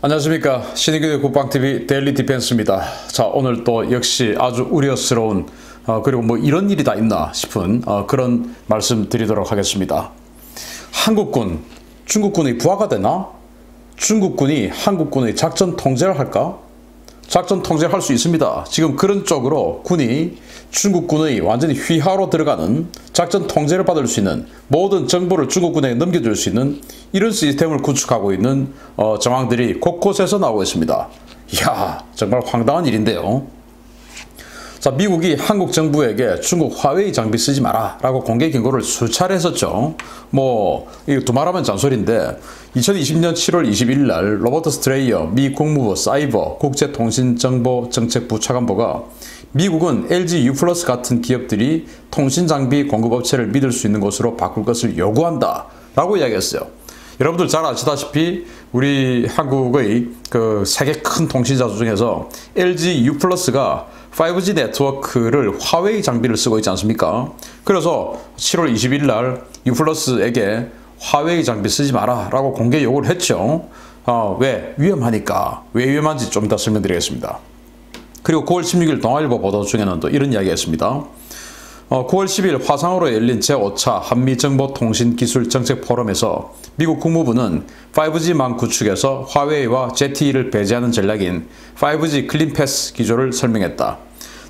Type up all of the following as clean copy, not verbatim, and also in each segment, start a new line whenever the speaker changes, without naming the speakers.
안녕하십니까. 신인교육 국방TV 데일리 디펜스입니다. 자, 오늘 또 역시 아주 우려스러운 그리고 뭐 이런 일이 다 있나 싶은 그런 말씀 드리도록 하겠습니다. 한국군, 중국군의 부하가 되나? 중국군이 한국군의 작전 통제를 할까? 작전 통제를 할 수 있습니다. 지금 그런 쪽으로 군이 중국군의 완전히 휘하로 들어가는 작전 통제를 받을 수 있는 모든 정보를 중국군에게 넘겨줄 수 있는 이런 시스템을 구축하고 있는 정황들이 곳곳에서 나오고 있습니다. 이야, 정말 황당한 일인데요. 자, 미국이 한국 정부에게 중국 화웨이 장비 쓰지 마라 라고 공개 경고를 수차례 했었죠. 이거 두말하면 잔소리인데 2020년 7월 21일 날 로버트 스트레이어 미 국무부 사이버 국제통신정보정책부 차관보가 미국은 LG U+ 같은 기업들이 통신장비 공급업체를 믿을 수 있는 곳으로 바꿀 것을 요구한다 라고 이야기했어요. 여러분들 잘 아시다시피 우리 한국의 그 세계 큰 통신사 중에서 LG U+가 5G 네트워크를 화웨이 장비를 쓰고 있지 않습니까? 그래서 7월 20일 날 U+에게 화웨이 장비 쓰지 마라 라고 공개 요구를 했죠. 왜? 위험하니까. 왜 위험한지 좀 이따 설명드리겠습니다. 그리고 9월 16일 동아일보 보도 중에는 또 이런 이야기가 있습니다. 9월 10일 화상으로 열린 제5차 한미정보통신기술정책 포럼에서 미국 국무부는 5G망 구축에서 화웨이와 ZTE를 배제하는 전략인 5G 클린패스 기조를 설명했다.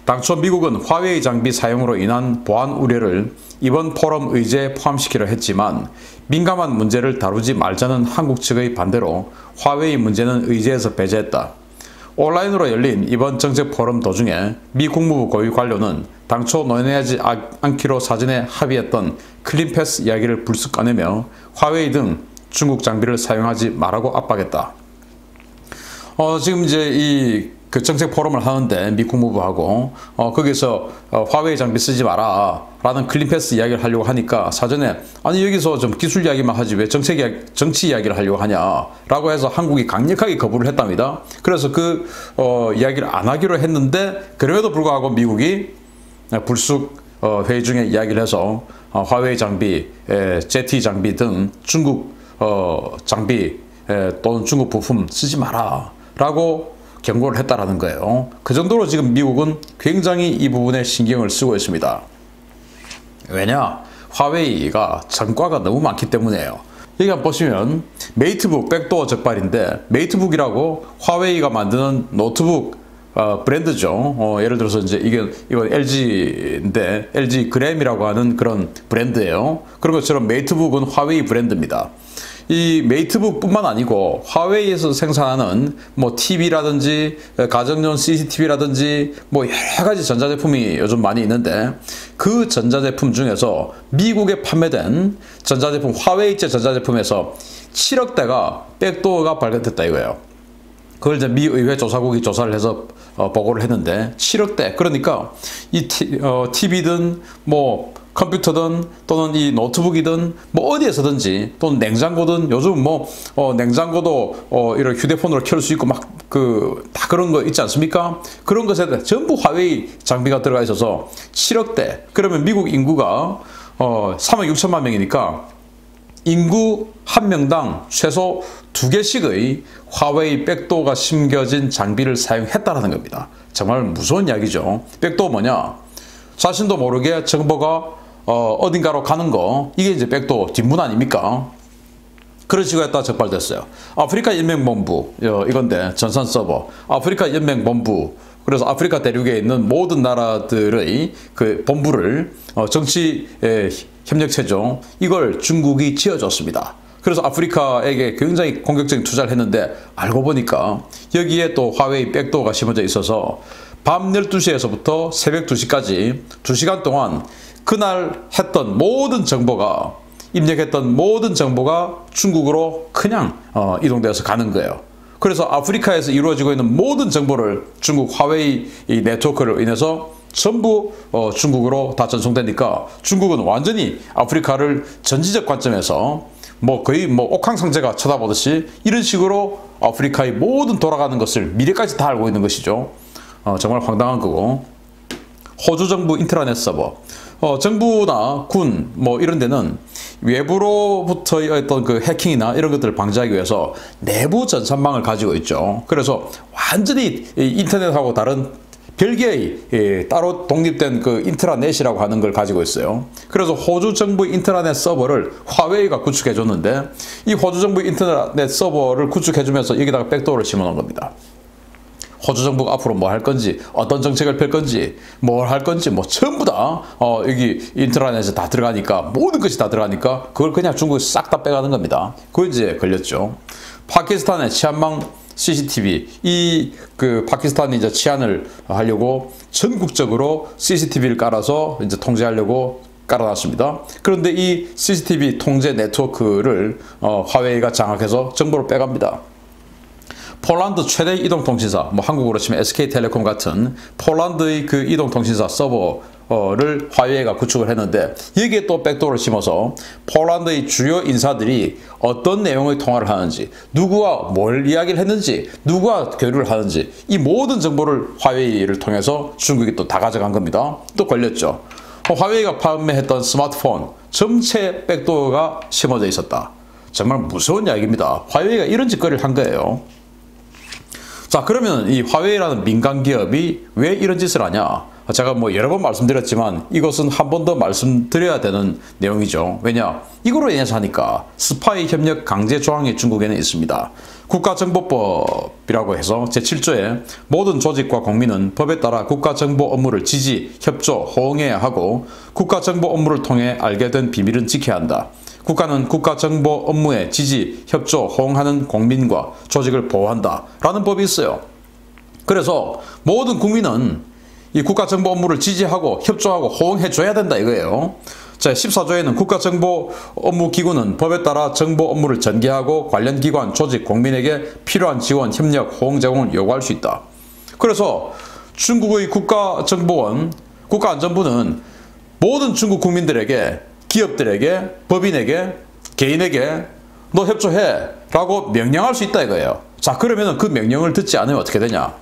당초 미국은 화웨이 장비 사용으로 인한 보안 우려를 이번 포럼 의제에 포함시키려 했지만 민감한 문제를 다루지 말자는 한국 측의 반대로 화웨이 문제는 의제에서 배제했다. 온라인으로 열린 이번 정책 포럼 도중에 미 국무부 고위 관료는 당초 논의하지 않기로 사전에 합의했던 클린패스 이야기를 불쑥 꺼내며 화웨이 등 중국 장비를 사용하지 말라고 압박했다. 지금 이제 그 정책 포럼을 하는데 미 국무부하고 거기서 화웨이 장비 쓰지 마라 라는 클린패스 이야기를 하려고 하니까 사전에 아니 여기서 좀 기술 이야기만 하지 왜 정치 이야기를 하려고 하냐 라고 해서 한국이 강력하게 거부를 했답니다. 그래서 그 이야기를 안 하기로 했는데 그럼에도 불구하고 미국이 불쑥 회의 중에 이야기를 해서 화웨이 장비, ZTE 장비 등 중국 장비 또는 중국 부품 쓰지 마라 라고 경고를 했다라는 거예요. 그 정도로 지금 미국은 굉장히 이 부분에 신경을 쓰고 있습니다. 왜냐? 화웨이가 전과가 너무 많기 때문이에요. 여기 한번 보시면 메이트북 백도어 적발인데 메이트북이라고 화웨이가 만드는 노트북 브랜드죠. 예를 들어서 이제 이건 LG인데 LG 그램이라고 하는 그런 브랜드예요. 그런 것처럼 메이트북은 화웨이 브랜드입니다. 이 메이트북뿐만 아니고 화웨이에서 생산하는 TV라든지 가정용 CCTV라든지 여러 가지 전자제품이 요즘 많이 있는데 그 전자제품 중에서 미국에 판매된 전자제품 화웨이제 전자제품에서 7억 대가 백도어가 발견됐다 이거예요. 그걸 이제 미 의회 조사국이 조사를 해서 보고를 했는데 7억 대. 그러니까 이 TV든 컴퓨터든 또는 이 노트북이든 어디에서든지 또는 냉장고든 요즘 냉장고도 이런 휴대폰으로 켤 수 있고 다 그런 거 있지 않습니까? 그런 것에 전부 화웨이 장비가 들어가 있어서 7억 대. 그러면 미국 인구가 3억 6천만 명이니까 인구 한 명당 최소 2개씩의 화웨이 백도어가 심겨진 장비를 사용했다라는 겁니다. 정말 무서운 이야기죠. 백도어 뭐냐? 자신도 모르게 정보가 어딘가로 가는 거, 이게 이제 백도어 뒷문 아닙니까? 그런 식으로 했다 적발됐어요. 아프리카 연맹본부, 이건데 전산 서버, 아프리카 연맹본부, 그래서 아프리카 대륙에 있는 모든 나라들의 그 본부를 정치 협력체죠. 이걸 중국이 지어줬습니다. 그래서 아프리카에게 굉장히 공격적인 투자를 했는데 알고 보니까 여기에 또 화웨이 백도어가 심어져 있어서 밤 12시에서부터 새벽 2시까지 2시간 동안 그날 했던 모든 정보가 입력했던 모든 정보가 중국으로 그냥 이동되어서 가는 거예요. 그래서 아프리카에서 이루어지고 있는 모든 정보를 중국 화웨이 이 네트워크로 인해서 전부 중국으로 다 전송되니까 중국은 완전히 아프리카를 전지적 관점에서 거의 옥황상제가 쳐다보듯이 이런 식으로 아프리카의 모든 돌아가는 것을 미래까지 다 알고 있는 것이죠. 정말 황당한 거고. 호주 정부 인트라넷 서버. 정부나 군 뭐 이런 데는 외부로부터의 어떤 그 해킹이나 이런 것들을 방지하기 위해서 내부 전산망을 가지고 있죠. 그래서 완전히 인터넷하고 다른 별개의 따로 독립된 그 인트라넷이라고 하는 걸 가지고 있어요. 그래서 호주 정부 인트라넷 서버를 화웨이가 구축해 줬는데 이 호주 정부 인터넷 서버를 구축해 주면서 여기다가 백도어를 심어 놓은 겁니다. 호주 정부가 앞으로 뭐 할 건지, 어떤 정책을 펼 건지, 뭘 할 건지, 뭐 전부 다 여기 인트라넷에 다 들어가니까, 모든 것이 다 들어가니까 그걸 그냥 중국이 싹 다 빼가는 겁니다. 그거 이제 걸렸죠. 파키스탄의 치안망 CCTV, 이 그 파키스탄이 이제 치안을 하려고 전국적으로 CCTV를 깔아서 이제 통제하려고 깔아놨습니다. 그런데 이 CCTV 통제 네트워크를 화웨이가 장악해서 정보를 빼갑니다. 폴란드 최대 이동통신사, 뭐 한국으로 치면 SK텔레콤 같은 폴란드의 그 이동통신사 서버를 화웨이가 구축을 했는데 여기에 또 백도어를 심어서 폴란드의 주요 인사들이 어떤 내용의 통화를 하는지, 누구와 뭘 이야기를 했는지, 누구와 교류를 하는지 이 모든 정보를 화웨이를 통해서 중국이 또 다 가져간 겁니다. 또 걸렸죠. 화웨이가 판매했던 스마트폰 전체 백도어가 심어져 있었다. 정말 무서운 이야기입니다. 화웨이가 이런 짓거리를 한 거예요. 자, 그러면 이 화웨이라는 민간 기업이 왜 이런 짓을 하냐? 제가 뭐 여러 번 말씀드렸지만 이것은 한 번 더 말씀드려야 되는 내용이죠. 왜냐? 이거로 인해서 하니까 스파이 협력 강제 조항이 중국에는 있습니다. 국가정보법이라고 해서 제7조에 모든 조직과 국민은 법에 따라 국가정보 업무를 지지, 협조, 호응해야 하고 국가정보 업무를 통해 알게 된 비밀은 지켜야 한다. 국가는 국가정보 업무에 지지, 협조, 호응하는 국민과 조직을 보호한다 라는 법이 있어요. 그래서 모든 국민은 이 국가정보 업무를 지지하고 협조하고 호응해줘야 된다 이거예요. 자, 14조에는 국가정보 업무기구는 법에 따라 정보 업무를 전개하고 관련 기관, 조직, 국민에게 필요한 지원, 협력, 호응 제공을 요구할 수 있다. 그래서 중국의 국가정보원, 국가안전부는 모든 중국 국민들에게, 기업들에게, 법인에게, 개인에게 너 협조해 라고 명령할 수 있다 이거예요. 자, 그러면 그 명령을 듣지 않으면 어떻게 되냐?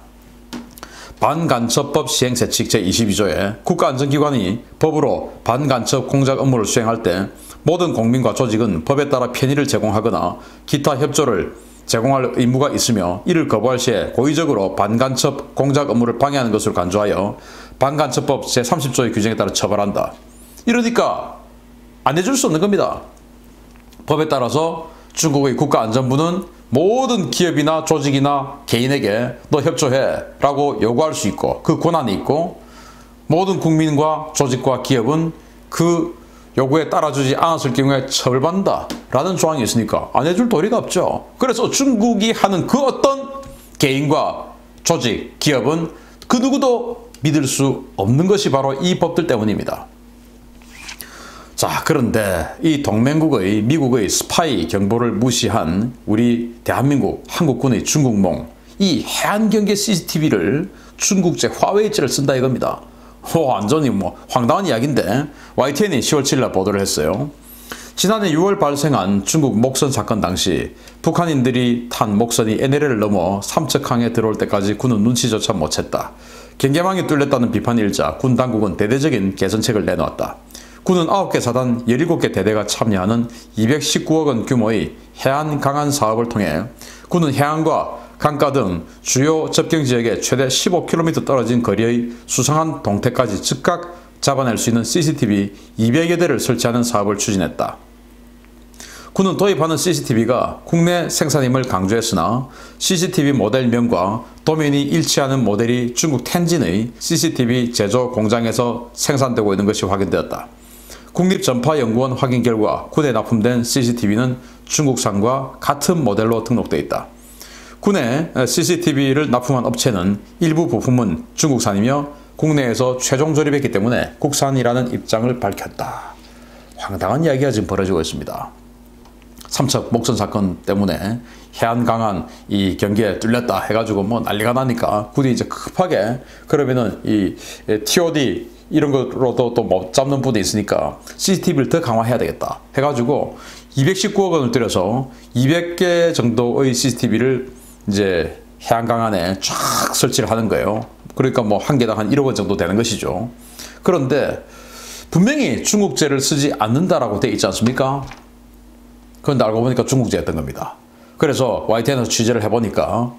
반간첩법 시행세칙 제22조에 국가안전기관이 법으로 반간첩 공작 업무를 수행할 때 모든 국민과 조직은 법에 따라 편의를 제공하거나 기타 협조를 제공할 의무가 있으며 이를 거부할 시에 고의적으로 반간첩 공작 업무를 방해하는 것으로 간주하여 반간첩법 제30조의 규정에 따라 처벌한다. 이러니까 안 해줄 수 없는 겁니다. 법에 따라서 중국의 국가안전부는 모든 기업이나 조직이나 개인에게 너 협조해 라고 요구할 수 있고 그 권한이 있고 모든 국민과 조직과 기업은 그 요구에 따라주지 않았을 경우에 처벌받는다 라는 조항이 있으니까 안 해줄 도리가 없죠. 그래서 중국이 하는 그 어떤 개인과 조직, 기업은 그 누구도 믿을 수 없는 것이 바로 이 법들 때문입니다. 자, 그런데 이 동맹국의 미국의 스파이 정보를 무시한 우리 대한민국 한국군의 중국몽, 이 해안경계 CCTV를 중국제 화웨이제를 쓴다 이겁니다. 완전히 뭐 황당한 이야기인데 YTN이 10월 7일 보도를 했어요. 지난해 6월 발생한 중국 목선 사건 당시 북한인들이 탄 목선이 NLL을 넘어 삼척항에 들어올 때까지 군은 눈치조차 못 챘다. 경계망이 뚫렸다는 비판이 일자 군 당국은 대대적인 개선책을 내놓았다. 군은 9개 사단 17개 대대가 참여하는 219억 원 규모의 해안 강한 사업을 통해 군은 해안과 강가 등 주요 접경지역에 최대 15km 떨어진 거리의 수상한 동태까지 즉각 잡아낼 수 있는 CCTV 200여 대를 설치하는 사업을 추진했다. 군은 도입하는 CCTV가 국내 생산임을 강조했으나 CCTV 모델명과 도면이 일치하는 모델이 중국 텐진의 CCTV 제조 공장에서 생산되고 있는 것이 확인되었다. 국립전파연구원 확인 결과 군에 납품된 CCTV는 중국산과 같은 모델로 등록되어 있다. 군에 CCTV를 납품한 업체는 일부 부품은 중국산이며 국내에서 최종 조립했기 때문에 국산이라는 입장을 밝혔다. 황당한 이야기가 지금 벌어지고 있습니다. 삼척 목선 사건 때문에 해안 강한 이 경계에 뚫렸다 해가지고 뭐 난리가 나니까 군이 이제 급하게 그러면은 이 TOD 이런 거로도 또 못 잡는 분이 있으니까 CCTV를 더 강화해야 되겠다 해가지고 219억 원을 들여서 200개 정도의 CCTV를 이제 해안 강안에 쫙 설치를 하는 거예요. 그러니까 뭐 한 개당 한 1억 원 정도 되는 것이죠. 그런데 분명히 중국제를 쓰지 않는다라고 돼 있지 않습니까? 그런데 알고 보니까 중국제였던 겁니다. 그래서 YTN에서 취재를 해보니까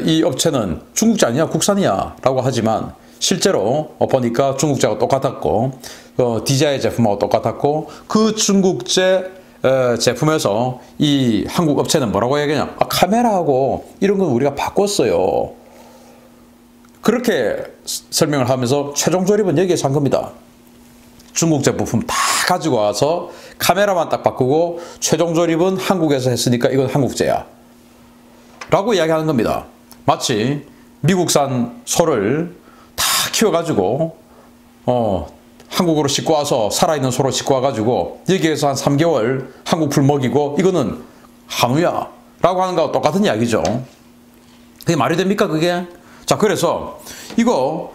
이 업체는 중국제 아니야 국산이야 라고 하지만 실제로 보니까 중국제하고 똑같았고 DJI 제품하고 똑같았고 그 중국제 제품에서 이 한국 업체는 뭐라고 얘기하냐, 카메라하고 이런 건 우리가 바꿨어요. 그렇게 설명을 하면서 최종 조립은 여기에서 한 겁니다. 중국제 부품 다 가지고 와서 카메라만 딱 바꾸고 최종 조립은 한국에서 했으니까 이건 한국제야 라고 이야기하는 겁니다. 마치 미국산 소를 다 키워가지고 한국으로 싣고 와서 살아있는 소로 싣고 와가지고 여기에서 한 3개월 한국 풀 먹이고 이거는 한우야 라고 하는 거하고 똑같은 이야기죠. 그게 말이 됩니까 그게? 자, 그래서 이거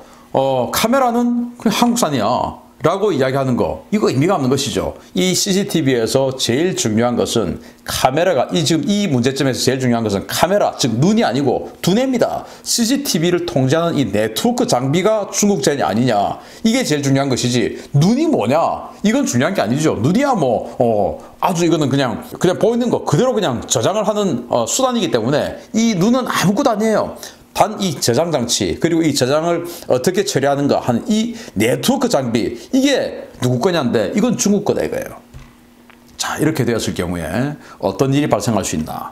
카메라는 그냥 한국산이야 라고 이야기하는 거, 이거 의미가 없는 것이죠. 이 CCTV에서 제일 중요한 것은 카메라가, 지금 이 문제점에서 제일 중요한 것은 카메라, 즉 눈이 아니고 두뇌입니다. CCTV를 통제하는 이 네트워크 장비가 중국제냐 아니냐, 이게 제일 중요한 것이지 눈이 뭐냐 이건 중요한 게 아니죠. 눈이야 아주 이거는 그냥 보이는 거 그대로 그냥 저장을 하는 수단이기 때문에 이 눈은 아무것도 아니에요. 단 이 저장 장치, 그리고 이 저장을 어떻게 처리하는가 하는 이 네트워크 장비, 이게 누구 거냐인데 이건 중국 거다 이거예요. 자, 이렇게 되었을 경우에 어떤 일이 발생할 수 있나.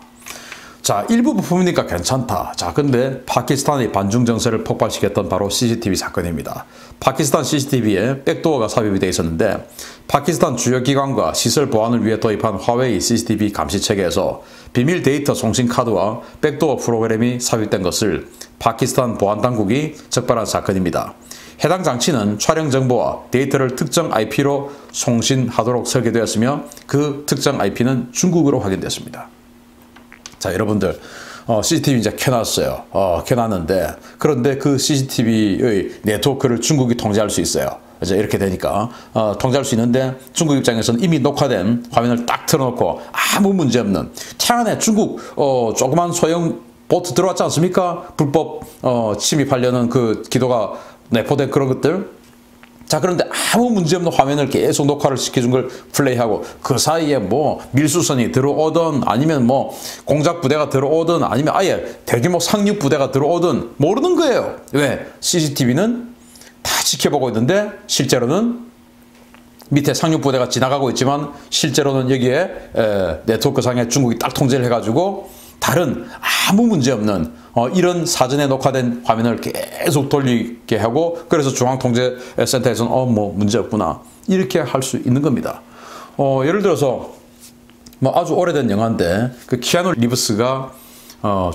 자, 일부 부품이니까 괜찮다. 자, 근데 파키스탄의 반중 정세를 폭발시켰던 바로 CCTV 사건입니다. 파키스탄 CCTV에 백도어가 삽입이 되어 있었는데 파키스탄 주요 기관과 시설 보안을 위해 도입한 화웨이 CCTV 감시 체계에서 비밀 데이터 송신 카드와 백도어 프로그램이 삽입된 것을 파키스탄 보안 당국이 적발한 사건입니다. 해당 장치는 촬영 정보와 데이터를 특정 IP로 송신하도록 설계되었으며 그 특정 IP는 중국으로 확인됐습니다. 자, 여러분들 CCTV 이제 켜놨어요. 켜놨는데 그런데 그 CCTV의 네트워크를 중국이 통제할 수 있어요. 이제 이렇게 되니까 통제할 수 있는데 중국 입장에서는 이미 녹화된 화면을 딱 틀어놓고 아무 문제 없는 차 안에 중국 조그만 소형 보트 들어왔지 않습니까? 불법 침입하려는 그 기도가 내포된 그런 것들. 자, 그런데 아무 문제 없는 화면을 계속 녹화를 시켜준 걸 플레이하고 그 사이에 뭐 밀수선이 들어오든 아니면 뭐 공작 부대가 들어오든 아니면 아예 대규모 상륙 부대가 들어오든 모르는 거예요. 왜? CCTV는 다 지켜보고 있는데 실제로는 밑에 상륙 부대가 지나가고 있지만 실제로는 여기에 네트워크 상에 중국이 딱 통제를 해가지고 다른 아무 문제 없는 이런 사전에 녹화된 화면을 계속 돌리게 하고 그래서 중앙통제센터에서는 뭐 문제 없구나 이렇게 할 수 있는 겁니다. 예를 들어서 뭐 아주 오래된 영화인데 그 키아누 리브스가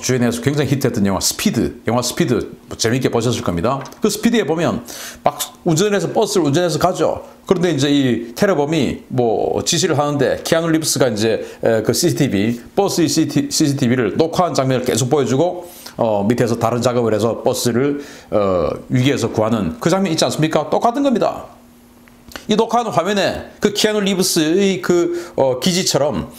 주연해서 굉장히 히트했던 영화 스피드, 뭐 재미있게 보셨을 겁니다. 그 스피드에 보면 막 버스를 운전해서 가죠. 그런데 이제 이 테러범이 뭐 지시를 하는데 키아누 리브스가 이제 그 버스의 CCTV를 녹화한 장면을 계속 보여주고 밑에서 다른 작업을 해서 버스를 위기에서 구하는 그 장면 있지 않습니까? 똑같은 겁니다. 이 녹화하는 화면에 그 키아누 리브스의 그 기지처럼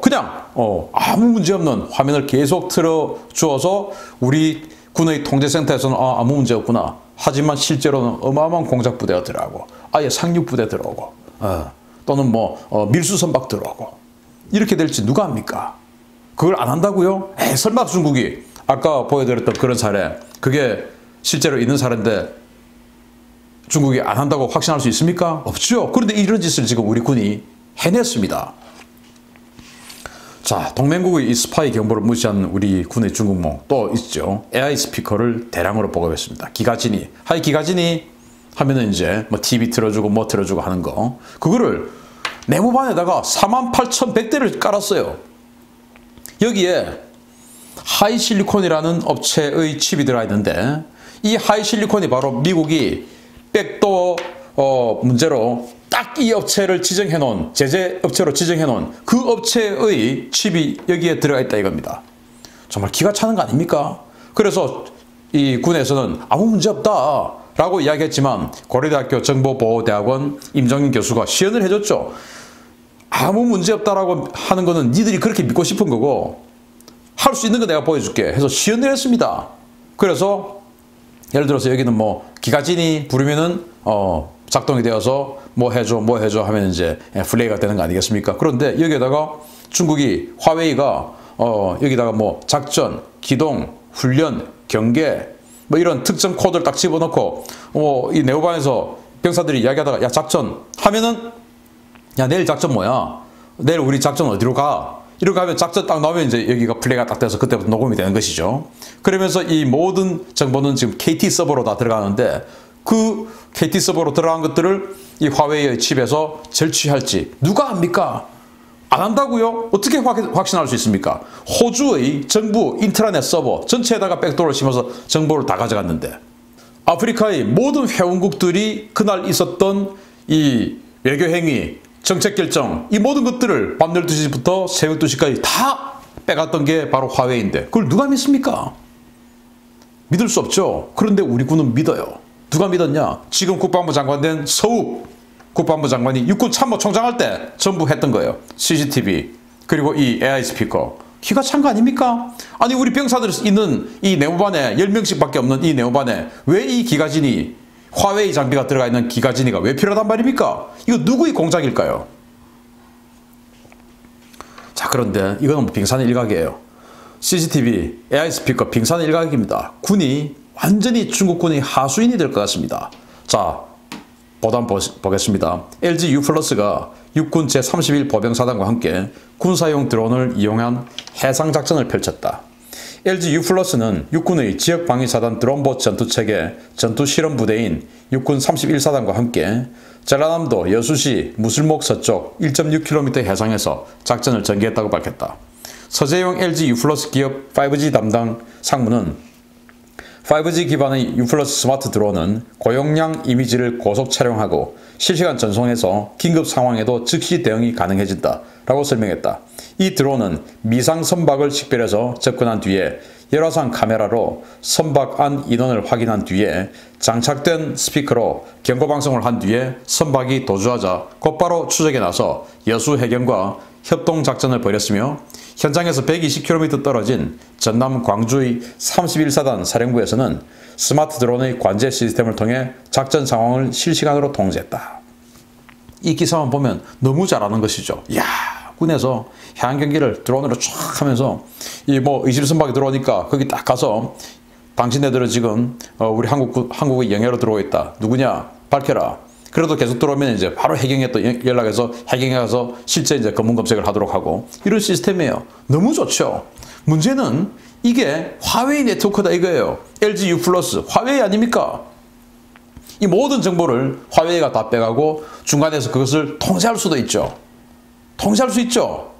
그냥 아무 문제 없는 화면을 계속 틀어 주어서 우리 군의 통제센터에서는 아무 문제 없구나. 하지만 실제로는 어마어마한 공작 부대가 들어가고 아예 상륙 부대 들어오고 또는 뭐 밀수 선박 들어오고 이렇게 될지 누가 합니까? 그걸 안 한다고요? 설마 중국이 아까 보여드렸던 그런 사례 그게 실제로 있는 사례인데 중국이 안 한다고 확신할 수 있습니까? 없죠. 그런데 이런 짓을 지금 우리 군이 해냈습니다. 자, 동맹국의 이 스파이 경보를 무시한 우리 군의 중국몽 또 있죠. AI 스피커를 대량으로 보급했습니다. 기가진이, 하이 기가진이 하면은 이제 뭐 TV 틀어주고 뭐 틀어주고 하는 거. 그거를 네모반에다가 48,100대를 깔았어요. 여기에 하이실리콘이라는 업체의 칩이 들어있는데 이 하이실리콘이 바로 미국이 백도어 문제로 딱 이 업체를 지정해 놓은 제재 업체로 지정해 놓은 그 업체의 칩이 여기에 들어가 있다 이겁니다. 정말 기가 차는 거 아닙니까? 그래서 이 군에서는 아무 문제 없다 라고 이야기했지만 고려대학교 정보보호대학원 임정인 교수가 시연을 해줬죠. 아무 문제 없다라고 하는 거는 니들이 그렇게 믿고 싶은 거고 할 수 있는 거 내가 보여줄게 해서 시연을 했습니다. 그래서 예를 들어서 여기는 뭐 기가진이 부르면은 작동이 되어서 뭐 해줘 하면 이제 플레이가 되는 거 아니겠습니까? 그런데 여기에다가 중국이 화웨이가 여기다가 뭐 작전, 기동, 훈련, 경계 뭐 이런 특정 코드를 딱 집어넣고 이 네오반에서 병사들이 이야기하다가 야 작전 하면은 야 내일 작전 뭐야? 내일 우리 작전 어디로 가? 이렇게 하면 작전 딱 나오면 이제 여기가 플레이가 딱 돼서 그때부터 녹음이 되는 것이죠. 그러면서 이 모든 정보는 지금 KT 서버로 다 들어가는데 그 KT 서버로 들어간 것들을 이 화웨이의 칩에서 절취할지 누가 압니까? 안 한다고요? 어떻게 확신할 수 있습니까? 호주의 정부 인트라넷 서버 전체에다가 백도어를 심어서 정보를 다 가져갔는데 아프리카의 모든 회원국들이 그날 있었던 이 외교행위, 정책결정 이 모든 것들을 밤 12시부터 새벽 2시까지 다 빼갔던 게 바로 화웨이인데 그걸 누가 믿습니까? 믿을 수 없죠. 그런데 우리 군은 믿어요. 누가 믿었냐? 지금 국방부 장관 된 서욱 국방부 장관이 육군 참모총장 할 때 전부 했던 거예요. CCTV 그리고 이 AI 스피커. 기가 찬 거 아닙니까? 아니 우리 병사들 있는 이 네모반에 10명씩밖에 없는 이 네모반에 왜 이 기가진이 화웨이 장비가 들어가 있는 기가진이가 왜 필요하단 말입니까? 이거 누구의 공작일까요? 자 그런데 이거는 빙산의 일각이에요. CCTV, AI 스피커 빙산의 일각입니다. 군이 완전히 중국군의 하수인이 될 것 같습니다. 자 보단 보겠습니다. LG U+가 육군 제31 보병사단과 함께 군사용 드론을 이용한 해상작전을 펼쳤다. LG U+는 육군의 지역방위사단 드론봇 전투체계 전투실험부대인 육군 31사단과 함께 전라남도 여수시 무술목 서쪽 1.6km 해상에서 작전을 전개했다고 밝혔다. 서재용 LG U+ 기업 5G 담당 상무는 5G 기반의 U+ 스마트 드론은 고용량 이미지를 고속 촬영하고 실시간 전송해서 긴급 상황에도 즉시 대응이 가능해진다 라고 설명했다. 이 드론은 미상 선박을 식별해서 접근한 뒤에 열화상 카메라로 선박 안 인원을 확인한 뒤에 장착된 스피커로 경고방송을 한 뒤에 선박이 도주하자 곧바로 추적에 나서 여수 해경과 협동작전을 벌였으며 현장에서 120km 떨어진 전남 광주의 31사단 사령부에서는 스마트 드론의 관제 시스템을 통해 작전 상황을 실시간으로 통제했다. 이 기사만 보면 너무 잘하는 것이죠. 이야, 군에서 해안 경기를 드론으로 쫙 하면서 이 뭐 의심선박이 들어오니까 거기 딱 가서 당신네들은 지금 우리 한국의 영해로 들어오고 있다. 누구냐? 밝혀라. 그래도 계속 들어오면 이제 바로 해경에 또 연락해서 해경에 가서 실제 이제 검문 검색을 하도록 하고 이런 시스템이에요. 너무 좋죠. 문제는 이게 화웨이 네트워크다 이거예요. LG U+ 화웨이 아닙니까? 이 모든 정보를 화웨이가 다 빼가고 중간에서 그것을 통제할 수도 있죠. 통제할 수 있죠.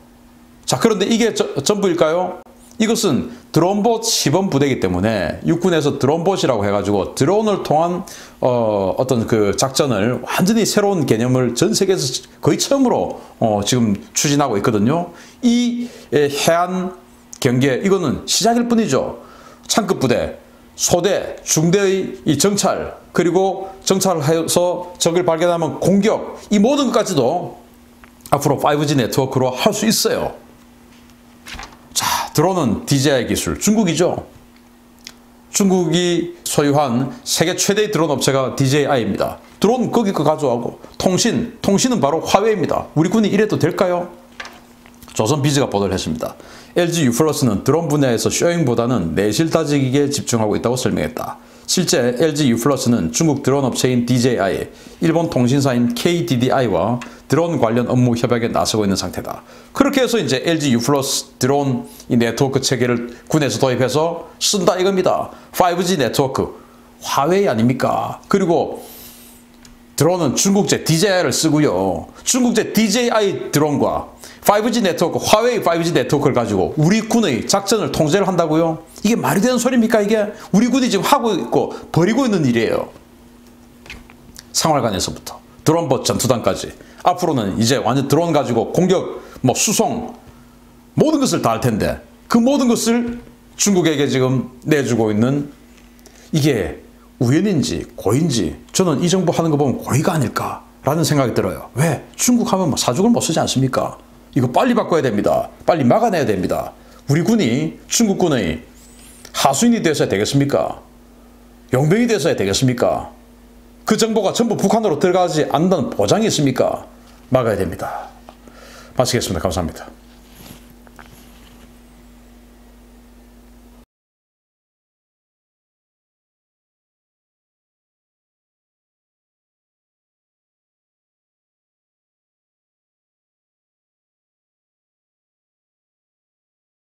자, 그런데 이게 전부일까요? 이것은 드론봇 시범 부대이기 때문에 육군에서 드론봇이라고 해가지고 드론을 통한 어떤 그 작전을 완전히 새로운 개념을 전 세계에서 거의 처음으로 지금 추진하고 있거든요. 이 해안 경계 이거는 시작일 뿐이죠. 창급 부대, 소대, 중대의 이 정찰 그리고 정찰을 해서 적을 발견하면 공격 이 모든 것까지도 앞으로 5G 네트워크로 할 수 있어요. 드론은 DJI 기술, 중국이죠. 중국이 소유한 세계 최대의 드론 업체가 DJI입니다. 드론 거기 거 가져가고 통신은 바로 화웨이입니다. 우리 군이 이래도 될까요? 조선비즈가 보도를 했습니다. LG U+는 드론 분야에서 쇼잉보다는 내실 다지기에 집중하고 있다고 설명했다. 실제 LG U+는 중국 드론 업체인 DJI, 일본 통신사인 KDDI와 드론 관련 업무 협약에 나서고 있는 상태다. 그렇게 해서 이제 LG U+ 드론 이 네트워크 체계를 군에서 도입해서 쓴다 이겁니다. 5G 네트워크. 화웨이 아닙니까? 그리고 드론은 중국제 DJI를 쓰고요. 중국제 DJI 드론과 5G 네트워크, 화웨이 5G 네트워크를 가지고 우리 군의 작전을 통제를 한다고요? 이게 말이 되는 소리입니까 이게? 우리 군이 지금 하고 있고 벌이고 있는 일이에요. 생활관에서부터 드론봇 전투단까지 앞으로는 이제 완전 드론 가지고 공격, 뭐 수송 모든 것을 다 할 텐데 그 모든 것을 중국에게 지금 내주고 있는 이게 우연인지 고인지 저는 이 정부 하는 거 보면 고의가 아닐까라는 생각이 들어요. 왜? 중국 하면 뭐 사죽을 못 쓰지 않습니까? 이거 빨리 바꿔야 됩니다. 빨리 막아내야 됩니다. 우리 군이 중국군의 하수인이 되어야 되겠습니까? 용병이 되어야 되겠습니까? 그 정보가 전부 북한으로 들어가지 않는다는 보장이 있습니까? 막아야 됩니다. 마치겠습니다. 감사합니다.